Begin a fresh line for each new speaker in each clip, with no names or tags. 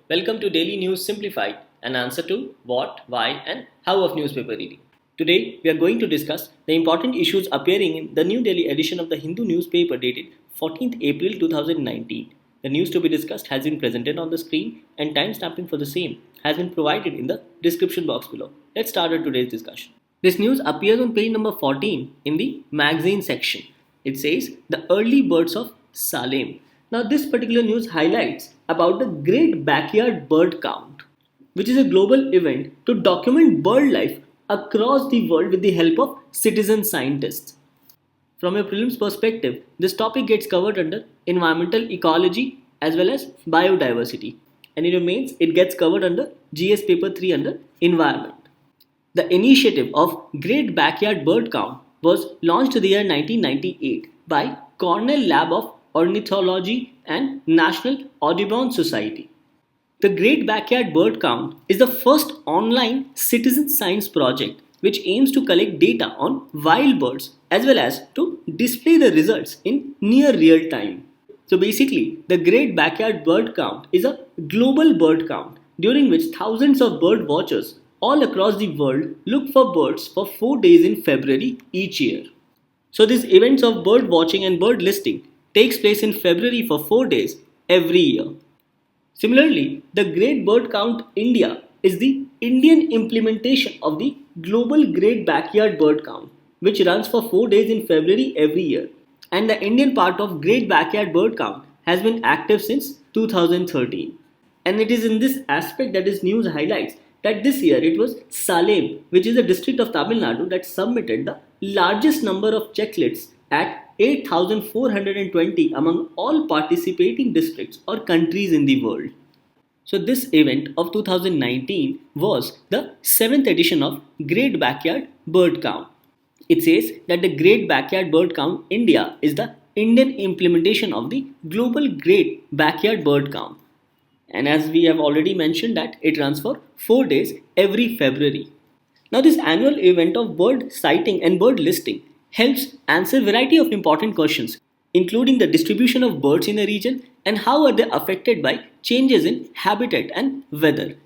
Welcome to Daily News Simplified, an answer to what, why, and how of newspaper reading. Today, we are going to discuss the important issues appearing in the New Delhi edition of the Hindu newspaper dated 14th April 2019. The news to be discussed has been presented on the screen, and timestamping for the same has been provided in the description box below. Let's start our today's discussion. This news appears on page number 14 in the magazine section. It says the early birds of Salem. Now, this particular news highlights about the Great Backyard Bird Count, which is a global event to document bird life across the world with the help of citizen scientists. From a prelims perspective, this topic gets covered under environmental ecology as well as biodiversity, and it gets covered under GS paper 3 under environment. The initiative of Great Backyard Bird Count was launched in the year 1998 by Cornell Lab of Ornithology and National Audubon Society. The Great Backyard Bird Count is the first online citizen science project which aims to collect data on wild birds as well as to display the results in near real time. So basically, the Great Backyard Bird Count is a global bird count during which thousands of bird watchers all across the world look for birds for 4 days in February each year. So these events of bird watching and bird listing takes place in February for 4 days every year. Similarly, the Great Bird Count India is the Indian implementation of the Global Great Backyard Bird Count, which runs for 4 days in February every year. And the Indian part of Great Backyard Bird Count has been active since 2013. And it is in this aspect that this news highlights that this year it was Salem, which is a district of Tamil Nadu, that submitted the largest number of checklists at 8,420 among all participating districts or countries in the world. So this event of 2019 was the 7th edition of Great Backyard Bird Count. It says that the Great Backyard Bird Count India is the Indian implementation of the Global Great Backyard Bird Count. And as we have already mentioned, that it runs for 4 days every February. Now this annual event of bird sighting and bird listing helps answer a variety of important questions, including the distribution of birds in a region and how are they affected by changes in habitat and weather,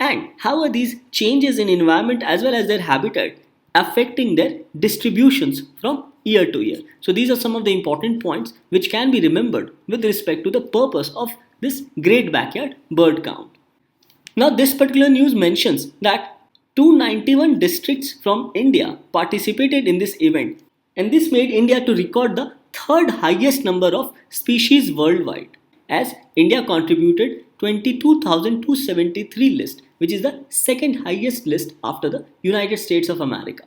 and how are these changes in environment as well as their habitat affecting their distributions from year to year. So these are some of the important points which can be remembered with respect to the purpose of this Great Backyard Bird Count. Now this particular news mentions that 291 districts from India participated in this event, and this made India to record the third highest number of species worldwide, as India contributed 22,273 lists, which is the second highest list after the United States of America.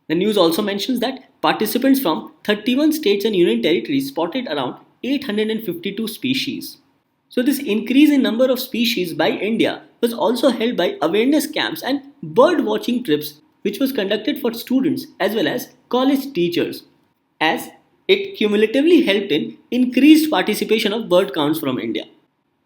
The news also mentions that participants from 31 states and union territories spotted around 852 species. So this increase in number of species by India was also helped by awareness camps and bird watching trips, which was conducted for students as well as college teachers, as it cumulatively helped in increased participation of bird counts from India.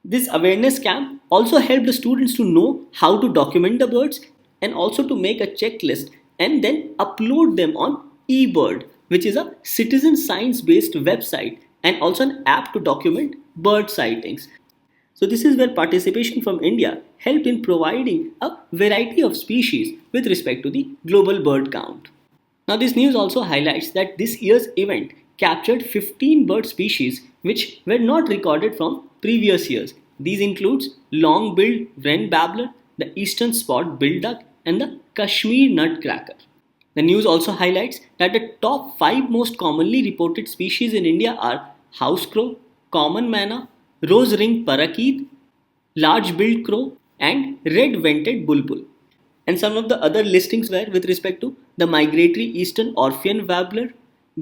This awareness camp also helped the students to know how to document the birds and also to make a checklist and then upload them on eBird, which is a citizen science based website and also an app to document bird sightings. So this is where participation from India helped in providing a variety of species with respect to the global bird count. Now this news also highlights that this year's event captured 15 bird species which were not recorded from previous years. These includes long-billed wren babbler, the eastern spot-billed duck, and the Kashmir nutcracker. The news also highlights that the top 5 most commonly reported species in India are house crow, common manna, rose-ringed parakeet, large-billed crow, and red-vented bulbul. And some of the other listings were with respect to the migratory eastern Orphean warbler,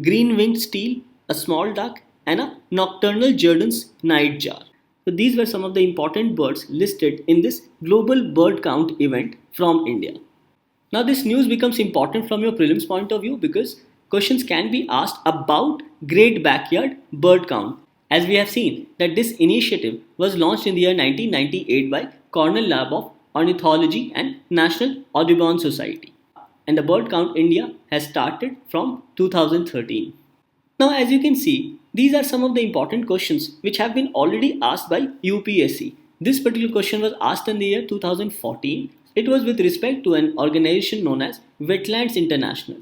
green-winged teal, a small duck, and a nocturnal Jordan's nightjar. So these were some of the important birds listed in this global bird count event from India. Now this news becomes important from your prelims point of view because questions can be asked about Great Backyard Bird Count, as we have seen that this initiative was launched in the year 1998 by Cornell Lab of Ornithology and National Audubon Society. And the Bird Count India has started from 2013. Now as you can see, these are some of the important questions which have been already asked by UPSC. This particular question was asked in the year 2014. It was with respect to an organization known as Wetlands International.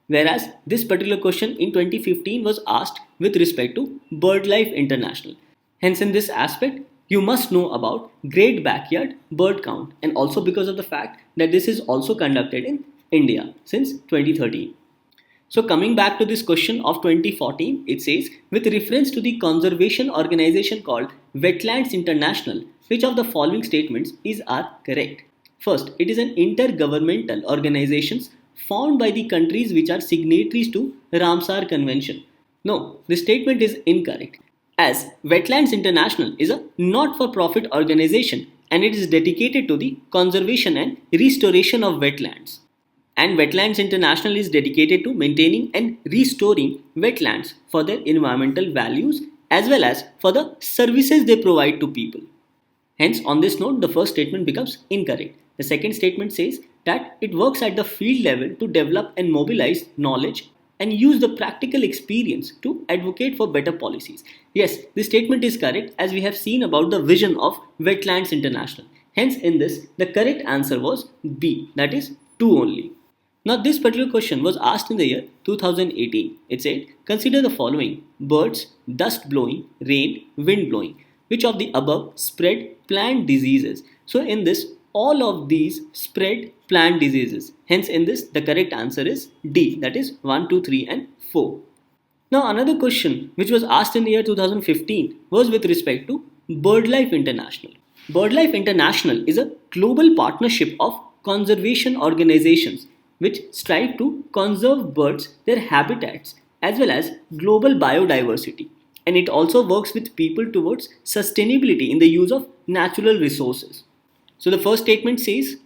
Whereas this particular question in 2015 was asked with respect to BirdLife International. Hence, in this aspect, you must know about Great Backyard Bird Count, and also because of the fact that this is also conducted in India since 2013. So coming back to this question of 2014, it says, with reference to the conservation organization called Wetlands International, which of the following statements are correct? First, it is an intergovernmental organization formed by the countries which are signatories to Ramsar Convention. No, this statement is incorrect, as Wetlands International is a not-for-profit organization and it is dedicated to the conservation and restoration of wetlands. And Wetlands International is dedicated to maintaining and restoring wetlands for their environmental values as well as for the services they provide to people. Hence, on this note, the first statement becomes incorrect. The second statement says that it works at the field level to develop and mobilize knowledge and use the practical experience to advocate for better policies. Yes, this statement is correct, as we have seen about the vision of Wetlands International. Hence, in this, the correct answer was B, that is 2 only. Now, this particular question was asked in the year 2018. It said, consider the following: birds, dust blowing, rain, wind blowing. Which of the above spread plant diseases? So, in this, all of these spread plant diseases. Hence, in this, the correct answer is D, that is 1, 2, 3 and 4. Now, another question which was asked in the year 2015 was with respect to BirdLife International. BirdLife International is a global partnership of conservation organizations which strive to conserve birds, their habitats, as well as global biodiversity. And it also works with people towards sustainability in the use of natural resources. So the first statement says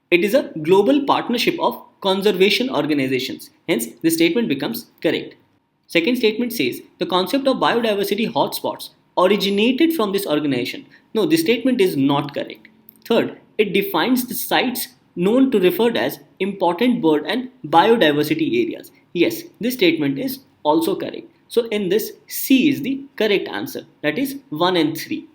it is a global partnership of conservation organizations. Hence, the statement becomes correct. Second statement says the concept of biodiversity hotspots originated from this organization. No, this statement is not correct. Third, it defines the sites known to referred as important bird and biodiversity areas. Yes, this statement is also correct. So in this, C is the correct answer, that is 1 and 3.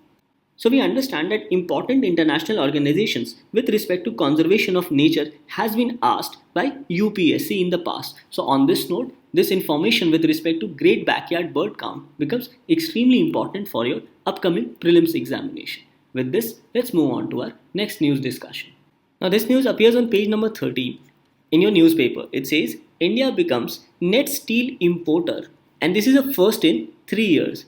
So we understand that important international organizations with respect to conservation of nature has been asked by UPSC in the past. So on this note, this information with respect to Great Backyard Bird Count becomes extremely important for your upcoming prelims examination. With this, let's move on to our next news discussion. Now this news appears on page number 13 in your newspaper. It says India becomes net steel importer, and this is a first in 3 years.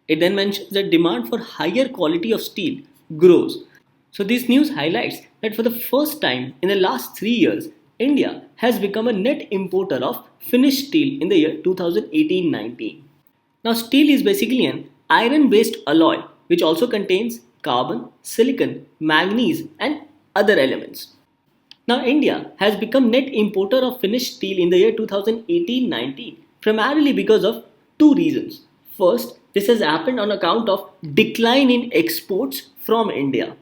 It then mentions that demand for higher quality of steel grows. So this news highlights that for the first time in the last 3 years, India has become a net importer of finished steel in the year 2018-19. Now steel is basically an iron-based alloy which also contains carbon, silicon, manganese and other elements. Now India has become net importer of finished steel in the year 2018-19 primarily because of 2 reasons. First, this has happened on account of decline in exports from India.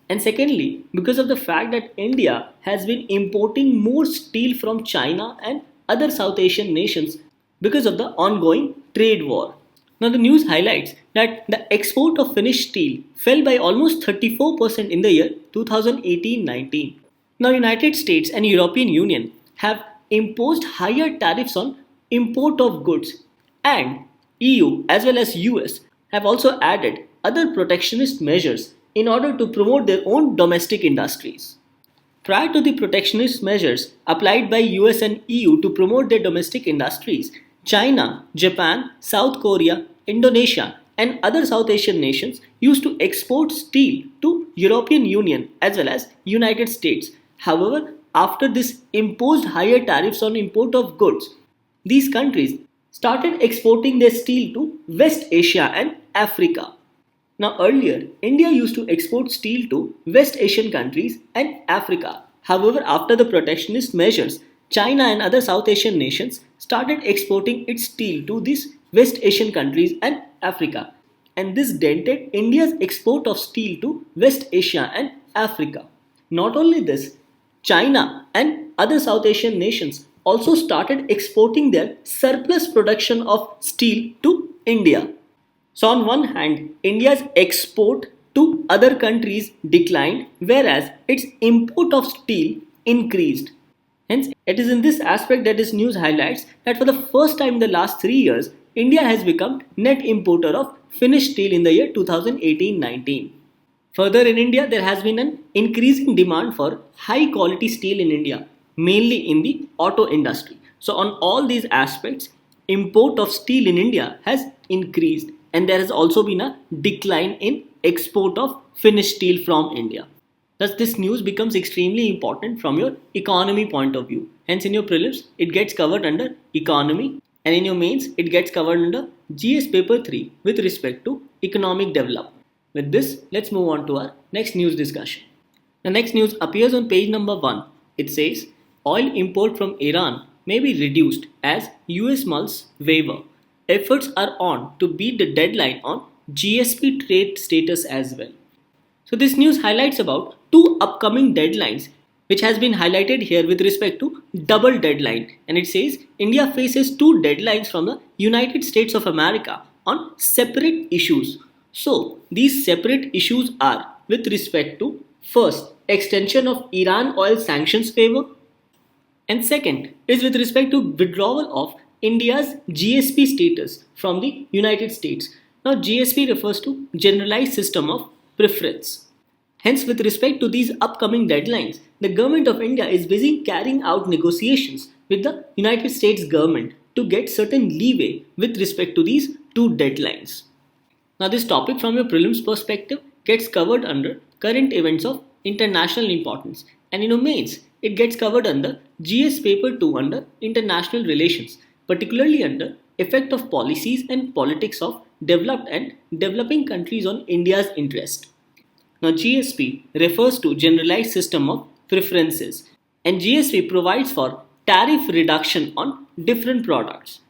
And secondly, because of the fact that India has been importing more steel from China and other South Asian nations because of the ongoing trade war. Now the news highlights that the export of finished steel fell by almost 34% in the year 2018-19. Now United States and European Union have imposed higher tariffs on import of goods, and EU as well as US have also added other protectionist measures in order to promote their own domestic industries. Prior to the protectionist measures applied by US and EU to promote their domestic industries, China, Japan, South Korea, Indonesia and other South Asian nations used to export steel to European Union as well as United States. However, after this imposed higher tariffs on import of goods, these countries started exporting their steel to West Asia and Africa. Now earlier, India used to export steel to West Asian countries and Africa. However, after the protectionist measures, China and other South Asian nations started exporting its steel to these West Asian countries and Africa. And this dented India's export of steel to West Asia and Africa. Not only this, China and other South Asian nations also started exporting their surplus production of steel to India. So on one hand, India's export to other countries declined, whereas its import of steel increased. Hence, it is in this aspect that this news highlights that for the first time in the last 3 years, India has become net importer of finished steel in the year 2018-19. Further, in India, there has been an increasing demand for high quality steel in India, mainly in the auto industry. So, on all these aspects, import of steel in India has increased, and there has also been a decline in export of finished steel from India. Thus, this news becomes extremely important from your economy point of view. Hence, in your prelims, it gets covered under economy, and in your mains, it gets covered under GS paper 3 with respect to economic development. With this, let's move on to our next news discussion. The next news appears on page number 1. It says, oil import from Iran may be reduced as US mulls waiver. Efforts are on to beat the deadline on GSP trade status as well. So this news highlights about two upcoming deadlines which has been highlighted here with respect to double deadline, and it says India faces two deadlines from the United States of America on separate issues. So these separate issues are with respect to first extension of Iran oil sanctions waiver, and second is with respect to withdrawal of India's GSP status from the United States. Now GSP refers to Generalized System of Preference. Hence, with respect to these upcoming deadlines, the government of India is busy carrying out negotiations with the United States government to get certain leeway with respect to these two deadlines. Now this topic from your prelims perspective gets covered under current events of international importance, and in your mains it gets covered under GS paper 2 under international relations, particularly under effect of policies and politics of developed and developing countries on India's interest. Now GSP refers to Generalized System of Preferences, and GSP provides for tariff reduction on different products.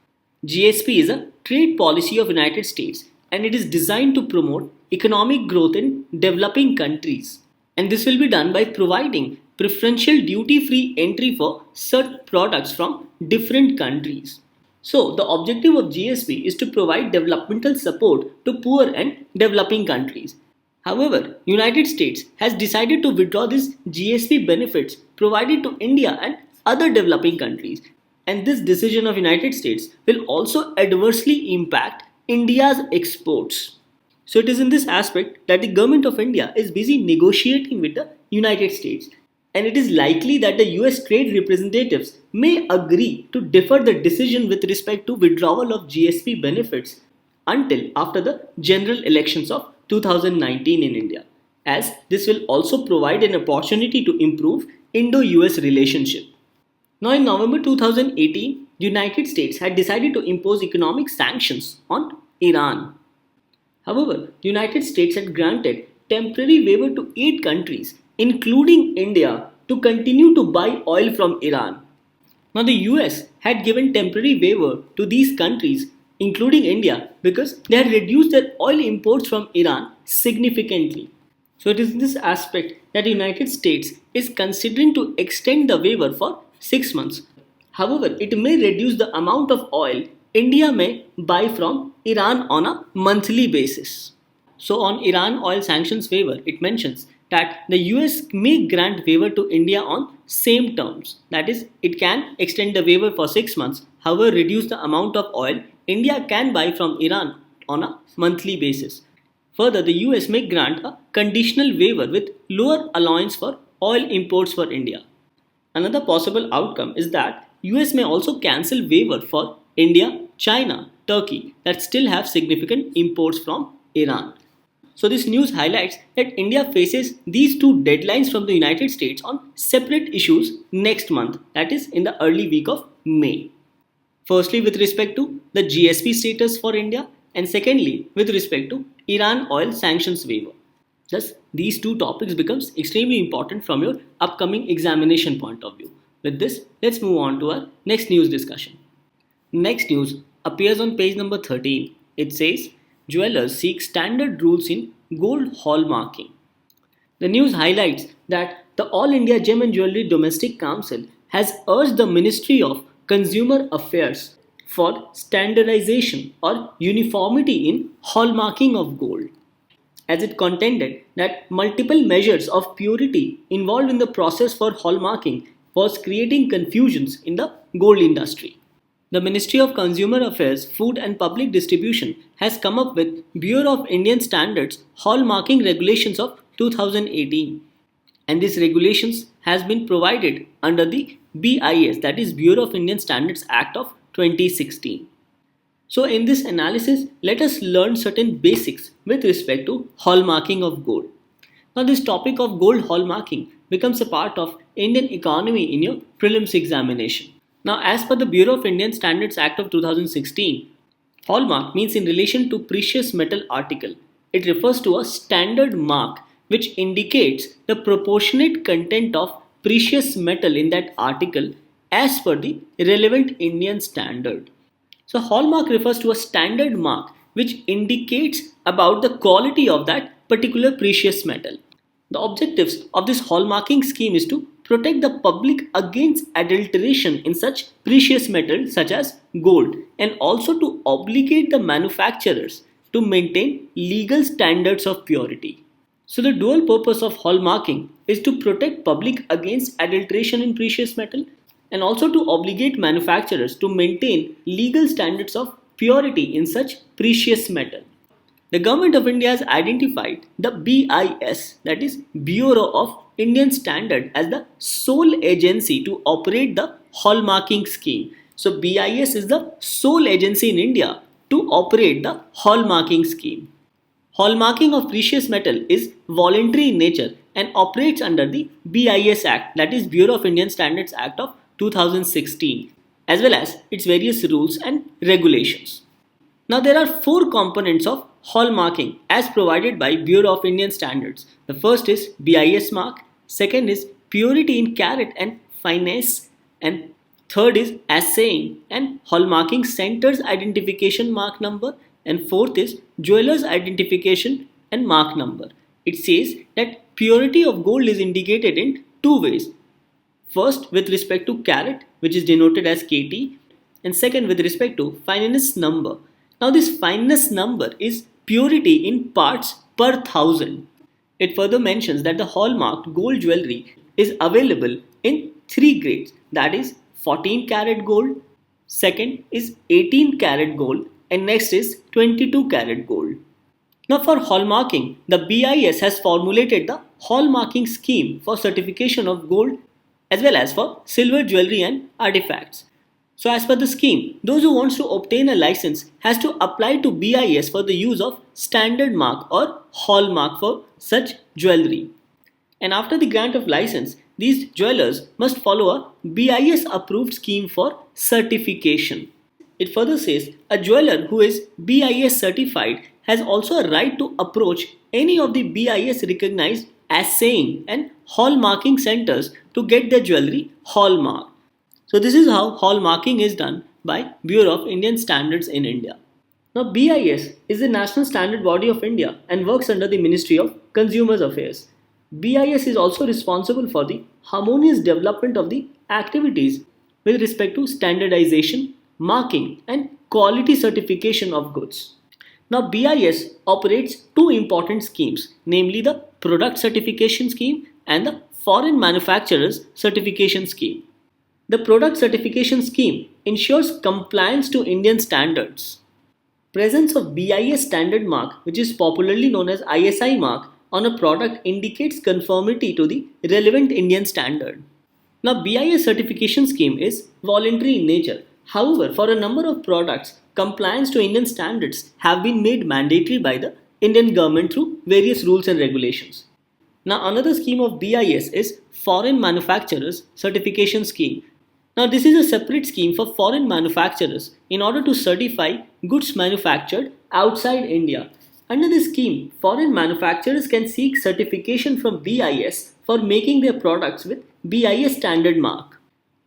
GSP is a trade policy of United States, and it is designed to promote economic growth in developing countries. And this will be done by providing preferential duty-free entry for certain products from different countries. So the objective of GSP is to provide developmental support to poor and developing countries. However, United States has decided to withdraw these GSP benefits provided to India and other developing countries, and this decision of United States will also adversely impact India's exports. So it is in this aspect that the government of India is busy negotiating with the United States, and it is likely that the US trade representatives may agree to defer the decision with respect to withdrawal of GSP benefits until after the general elections of 2019 in India, as this will also provide an opportunity to improve Indo-US relationship. Now in November 2018, the United States had decided to impose economic sanctions on Iran. However, the United States had granted temporary waiver to 8 countries, including India, to continue to buy oil from Iran. Now the US had given temporary waiver to these countries, including India, because they had reduced their oil imports from Iran significantly. So it is in this aspect that the United States is considering to extend the waiver for 6 months. However, it may reduce the amount of oil India may buy from Iran on a monthly basis. So on Iran oil sanctions waiver, it mentions that the US may grant waiver to India on same terms. That is, it can extend the waiver for 6 months, however reduce the amount of oil India can buy from Iran on a monthly basis. Further, the US may grant a conditional waiver with lower allowance for oil imports for India. Another possible outcome is that US may also cancel waiver for India, China, Turkey that still have significant imports from Iran. So this news highlights that India faces these two deadlines from the United States on separate issues next month, that is in the early week of May. Firstly, with respect to the GSP status for India, and secondly, with respect to Iran oil sanctions waiver. Thus, these two topics becomes extremely important from your upcoming examination point of view. With this, let's move on to our next news discussion. Next news appears on page number 13. It says, jewelers seek standard rules in gold hallmarking. The news highlights that the All India Gem and Jewellery Domestic Council has urged the Ministry of Consumer Affairs for standardization or uniformity in hallmarking of gold. as it contended that multiple measures of purity involved in the process for hallmarking was creating confusions in the gold industry. The Ministry of Consumer Affairs, Food and Public Distribution has come up with Bureau of Indian Standards Hallmarking Regulations of 2018, and these regulations has been provided under the BIS, that is Bureau of Indian Standards Act of 2016. So in this analysis, let us learn certain basics with respect to hallmarking of gold. Now this topic of gold hallmarking becomes a part of Indian economy in your prelims examination. Now as per the Bureau of Indian Standards Act of 2016, hallmark means in relation to precious metal article. It refers to a standard mark which indicates the proportionate content of precious metal in that article as per the relevant Indian standard. So hallmark refers to a standard mark which indicates about the quality of that particular precious metal. The objectives of this hallmarking scheme is to protect the public against adulteration in such precious metals such as gold, and also to obligate the manufacturers to maintain legal standards of purity. So the dual purpose of hallmarking is to protect public against adulteration in precious metal and also to obligate manufacturers to maintain legal standards of purity in such precious metal. The Government of India has identified the BIS, that is Bureau of Indian Standard, as the sole agency to operate the hallmarking scheme. So BIS is the sole agency in India to operate the hallmarking scheme. Hallmarking of precious metal is voluntary in nature and operates under the BIS Act, that is Bureau of Indian Standards Act of 2016, as well as its various rules and regulations. Now there are four components of hallmarking as provided by Bureau of Indian Standards. The first is BIS mark, second is purity in carat and fineness, and third is assaying and hallmarking center's identification mark number, and fourth is jeweler's identification and mark number. It says that purity of gold is indicated in two ways. First, with respect to carat, which is denoted as KT, and second with respect to fineness number. Now this fineness number is purity in parts per thousand. It further mentions that the hallmarked gold jewelry is available in three grades, that is 14 karat gold, second is 18 karat gold, and next is 22 karat gold. Now for hallmarking, the BIS has formulated the hallmarking scheme for certification of gold as well as for silver jewelry and artifacts. So as per the scheme, those who wants to obtain a license has to apply to BIS for the use of standard mark or hallmark for such jewelry. And after the grant of license, these jewelers must follow a BIS approved scheme for certification. It further says a jeweler who is BIS certified has also a right to approach any of the BIS recognized assaying and hallmarking centers to get their jewelry hallmarked. So this is how hallmarking is done by Bureau of Indian Standards in India. Now BIS is the national standard body of India and works under the Ministry of Consumer Affairs. BIS is also responsible for the harmonious development of the activities with respect to standardization, marking and quality certification of goods. Now BIS operates two important schemes, namely the Product Certification Scheme and the Foreign Manufacturers Certification Scheme. The Product Certification Scheme ensures compliance to Indian standards. Presence of BIS standard mark, which is popularly known as ISI mark, on a product indicates conformity to the relevant Indian standard. Now BIS certification scheme is voluntary in nature. However, for a number of products, compliance to Indian standards have been made mandatory by the Indian government through various rules and regulations. Now another scheme of BIS is Foreign Manufacturers Certification Scheme. Now this is a separate scheme for foreign manufacturers in order to certify goods manufactured outside India. Under this scheme, foreign manufacturers can seek certification from BIS for making their products with BIS standard mark.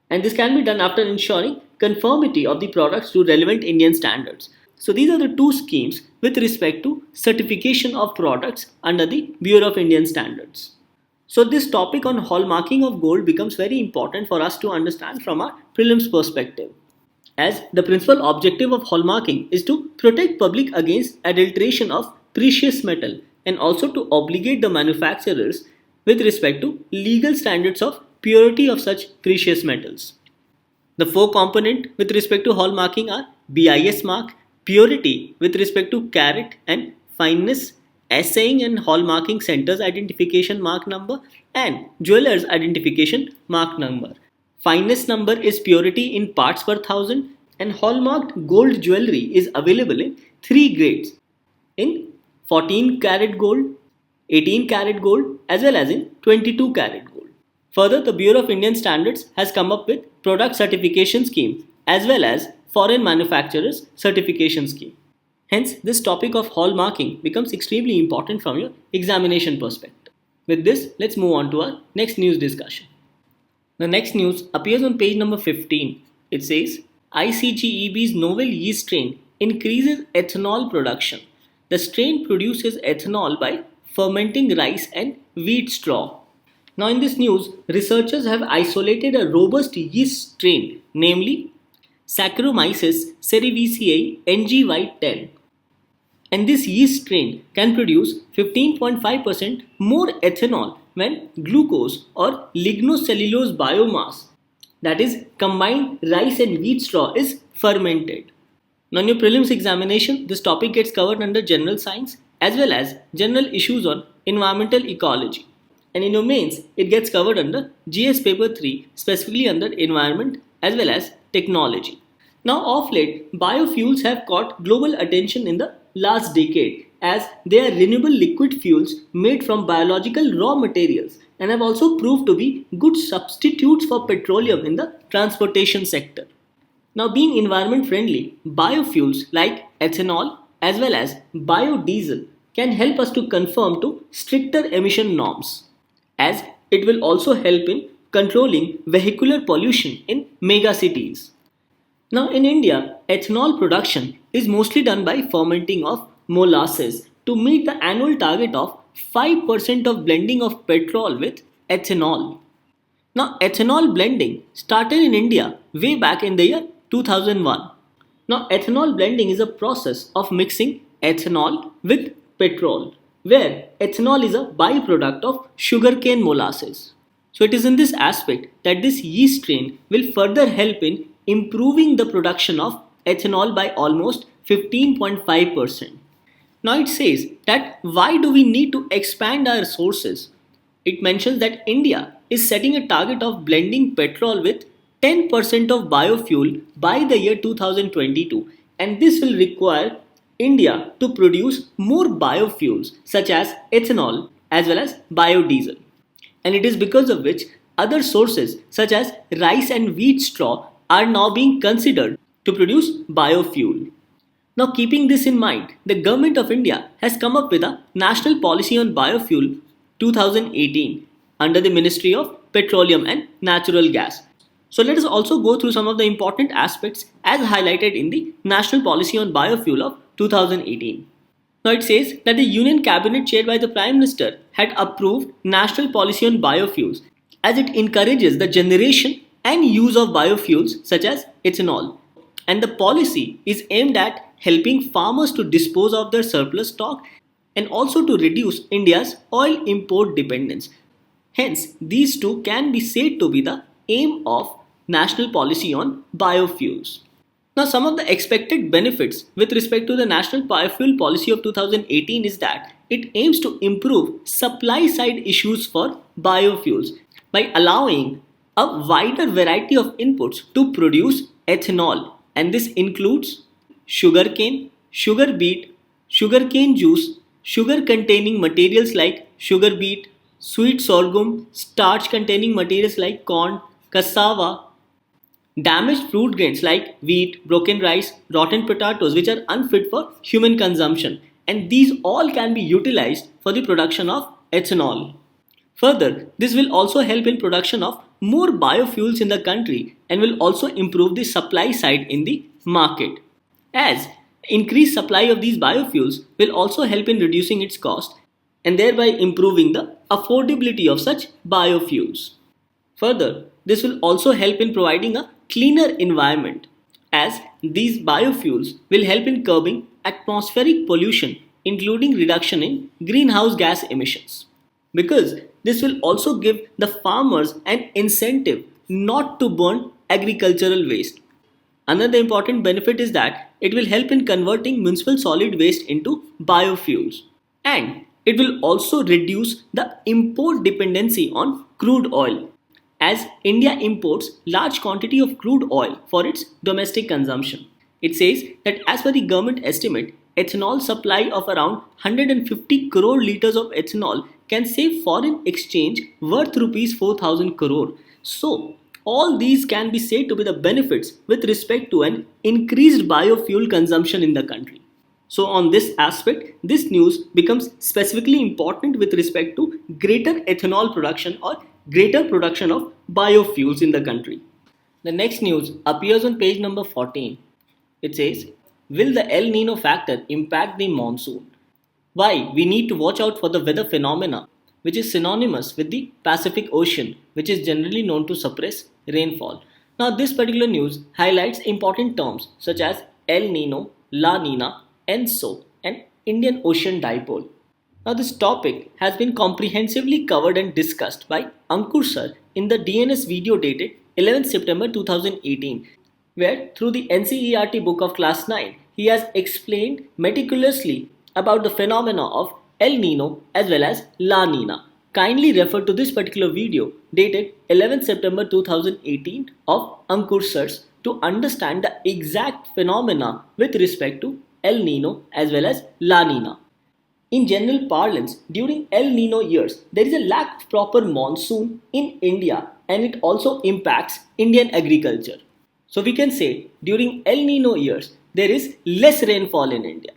And this can be done after ensuring conformity of the products to relevant Indian standards. So these are the two schemes with respect to certification of products under the Bureau of Indian Standards. So this topic on hallmarking of gold becomes very important for us to understand from a prelims perspective, as the principal objective of hallmarking is to protect public against adulteration of precious metal and also to obligate the manufacturers with respect to legal standards of purity of such precious metals. The four components with respect to hallmarking are BIS mark, purity with respect to carat and fineness, assaying and hallmarking centers identification mark number, and jewelers identification mark number. Fineness number is purity in parts per thousand, and hallmarked gold jewelry is available in three grades, in 14 karat gold, 18 karat gold, as well as in 22 karat gold. Further, the Bureau of Indian Standards has come up with product certification scheme as well as foreign manufacturers certification scheme. Hence, this topic of hallmarking becomes extremely important from your examination perspective. With this, let's move on to our next news discussion. The next news appears on page number 15. It says, ICGEB's novel yeast strain increases ethanol production. The strain produces ethanol by fermenting rice and wheat straw. Now in this news, researchers have isolated a robust yeast strain, namely Saccharomyces cerevisiae NGY10. And this yeast strain can produce 15.5% more ethanol when glucose or lignocellulose biomass, that is combined rice and wheat straw, is fermented. Now in your prelims examination, this topic gets covered under general science as well as general issues on environmental ecology. And in your mains, it gets covered under GS paper 3, specifically under environment as well as technology. Now of late, biofuels have caught global attention in the last decade as they are renewable liquid fuels made from biological raw materials and have also proved to be good substitutes for petroleum in the transportation sector. Now being environment friendly, biofuels like ethanol as well as biodiesel can help us to conform to stricter emission norms, as it will also help in controlling vehicular pollution in megacities. Now in India, ethanol production is mostly done by fermenting of molasses to meet the annual target of 5% of blending of petrol with ethanol. Now ethanol blending started in India way back in the year 2001. Now ethanol blending is a process of mixing ethanol with petrol, where ethanol is a byproduct of sugarcane molasses. So it is in this aspect that this yeast strain will further help in improving the production of ethanol by almost 15.5%. Now it says that why do we need to expand our sources? It mentions that India is setting a target of blending petrol with 10% of biofuel by the year 2022, and this will require India to produce more biofuels such as ethanol as well as biodiesel. And it is because of which other sources such as rice and wheat straw are now being considered to produce biofuel. Now keeping this in mind, the Government of India has come up with a National Policy on Biofuel 2018 under the Ministry of Petroleum and Natural Gas. So let us also go through some of the important aspects as highlighted in the National Policy on Biofuel of 2018. Now it says that the Union Cabinet chaired by the Prime Minister had approved National Policy on Biofuels as it encourages the generation and use of biofuels such as ethanol. And the policy is aimed at helping farmers to dispose of their surplus stock and also to reduce India's oil import dependence. Hence, these two can be said to be the aim of National Policy on Biofuels. Now, some of the expected benefits with respect to the National Biofuel Policy of 2018 is that it aims to improve supply side issues for biofuels by allowing a wider variety of inputs to produce ethanol, and this includes sugarcane, sugar beet, sugarcane juice, sugar containing materials like sugar beet, sweet sorghum, starch containing materials like corn, cassava, damaged fruit grains like wheat, broken rice, rotten potatoes which are unfit for human consumption, and these all can be utilized for the production of ethanol. Further, this will also help in production of more biofuels in the country and will also improve the supply side in the market, as increased supply of these biofuels will also help in reducing its cost and thereby improving the affordability of such biofuels. Further, this will also help in providing a cleaner environment, as these biofuels will help in curbing atmospheric pollution including reduction in greenhouse gas emissions. Because this will also give the farmers an incentive not to burn agricultural waste. Another important benefit is that it will help in converting municipal solid waste into biofuels. And it will also reduce the import dependency on crude oil, as India imports large quantity of crude oil for its domestic consumption. It says that as per the government estimate, ethanol supply of around 150 crore liters of ethanol can save foreign exchange worth rupees 4000 crore. So, all these can be said to be the benefits with respect to an increased biofuel consumption in the country. So, on this aspect, this news becomes specifically important with respect to greater ethanol production or greater production of biofuels in the country. The next news appears on page number 14. It says, will the El-Nino factor impact the monsoon? Why? We need to watch out for the weather phenomena which is synonymous with the Pacific Ocean, which is generally known to suppress rainfall. Now, this particular news highlights important terms such as El-Nino, La Nina, ENSO, and Indian Ocean Dipole. Now, this topic has been comprehensively covered and discussed by Ankur sir in the DNS video dated 11th September 2018, where through the NCERT book of class 9, he has explained meticulously about the phenomena of El Nino as well as La Nina. Kindly refer to this particular video dated 11th September 2018 of Ankur sirs to understand the exact phenomena with respect to El Nino as well as La Nina. In general parlance, during El Nino years, there is a lack of proper monsoon in India and it also impacts Indian agriculture. So we can say during El Nino years, there is less rainfall in India.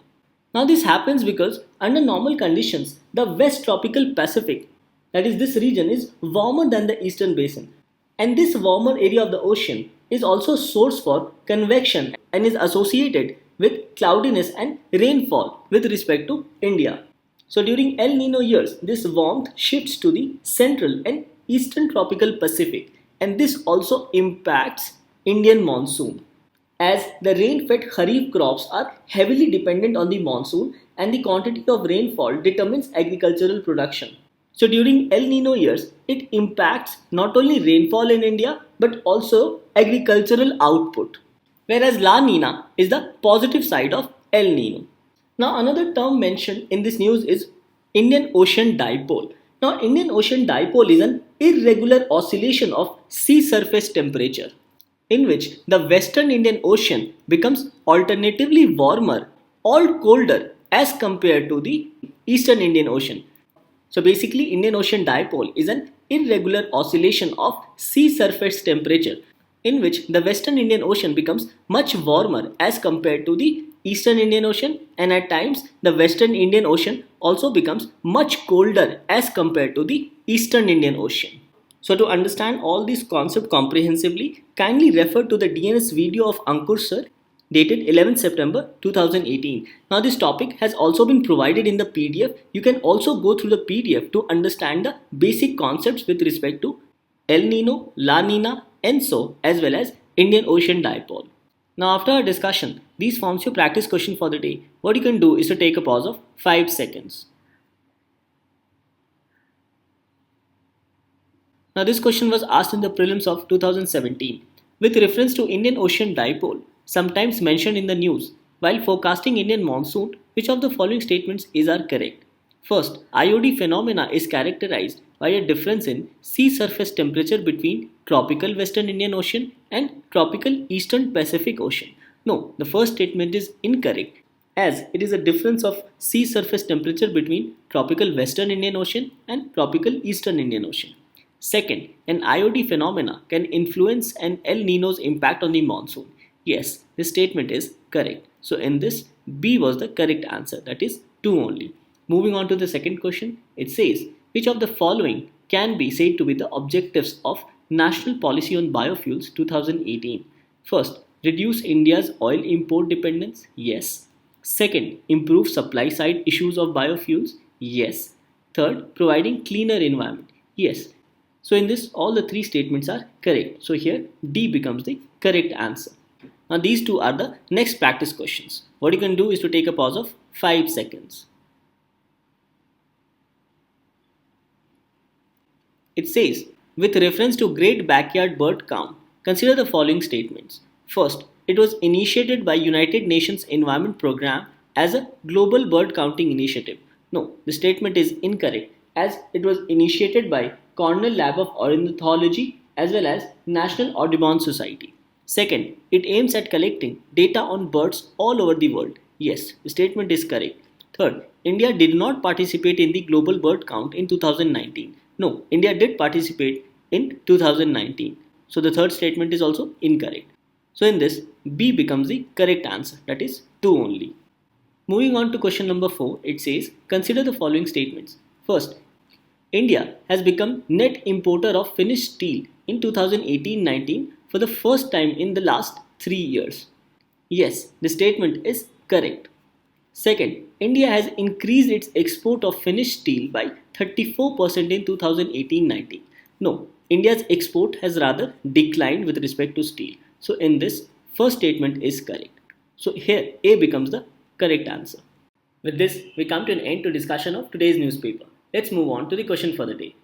Now this happens because under normal conditions, the West Tropical Pacific, that is this region, is warmer than the Eastern Basin. And this warmer area of the ocean is also a source for convection and is associated with cloudiness and rainfall with respect to India. So during El Nino years, this warmth shifts to the Central and Eastern Tropical Pacific, and this also impacts Indian monsoon, as the rain-fed kharif crops are heavily dependent on the monsoon and the quantity of rainfall determines agricultural production. So during El Nino years, it impacts not only rainfall in India but also agricultural output. Whereas La Nina is the positive side of El Nino. Now another term mentioned in this news is Indian Ocean Dipole. Now Indian Ocean Dipole is an irregular oscillation of sea surface temperature, in which the Western Indian Ocean becomes alternatively warmer or colder as compared to the Eastern Indian Ocean. So basically, Indian Ocean Dipole is an irregular oscillation of sea surface temperature, in which the Western Indian Ocean becomes much warmer as compared to the Eastern Indian Ocean, and at times the Western Indian Ocean also becomes much colder as compared to the Eastern Indian Ocean. So to understand all these concepts comprehensively, kindly refer to the DNS video of Ankur sir dated 11th September 2018. Now this topic has also been provided in the PDF. You can also go through the PDF to understand the basic concepts with respect to El Nino, La Nina, ENSO as well as Indian Ocean Dipole. Now after our discussion, these forms your practice question for the day. What you can do is to take a pause of 5 seconds. Now this question was asked in the prelims of 2017 with reference to Indian Ocean Dipole, sometimes mentioned in the news. While forecasting Indian monsoon, which of the following statements are correct? First, IOD phenomena is characterized by a difference in sea surface temperature between tropical Western Indian Ocean and tropical Eastern Pacific Ocean. No, the first statement is incorrect, as it is a difference of sea surface temperature between tropical Western Indian Ocean and tropical Eastern Indian Ocean. Second, an IOD phenomena can influence an El Nino's impact on the monsoon. Yes, this statement is correct. So in this, B was the correct answer, that is 2 only. Moving on to the second question, it says, which of the following can be said to be the objectives of National Policy on Biofuels 2018? First, reduce India's oil import dependence? Yes. Second, improve supply side issues of biofuels? Yes. Third, providing cleaner environment? Yes. So in this, all the 3 statements are correct. So here, D becomes the correct answer. Now these 2 are the next practice questions. What you can do is to take a pause of 5 seconds. It says, with reference to Great Backyard Bird Count, consider the following statements. First, it was initiated by United Nations Environment Programme as a global bird counting initiative. No, the statement is incorrect as it was initiated by Cornell Lab of Ornithology as well as National Audubon Society. Second, it aims at collecting data on birds all over the world. Yes, the statement is correct. Third, India did not participate in the global bird count in 2019. No, India did participate in 2019. So the third statement is also incorrect. So in this, B becomes the correct answer, that is 2 only. Moving on to question number 4, it says, consider the following statements. First, India has become net importer of finished steel in 2018-19 for the first time in the last 3 years. Yes, the statement is correct. Second, India has increased its export of finished steel by 34% in 2018-19. No, India's export has rather declined with respect to steel. So in this, first statement is correct. So here A becomes the correct answer. With this, we come to an end to discussion of today's newspaper. Let's move on to the question for the day.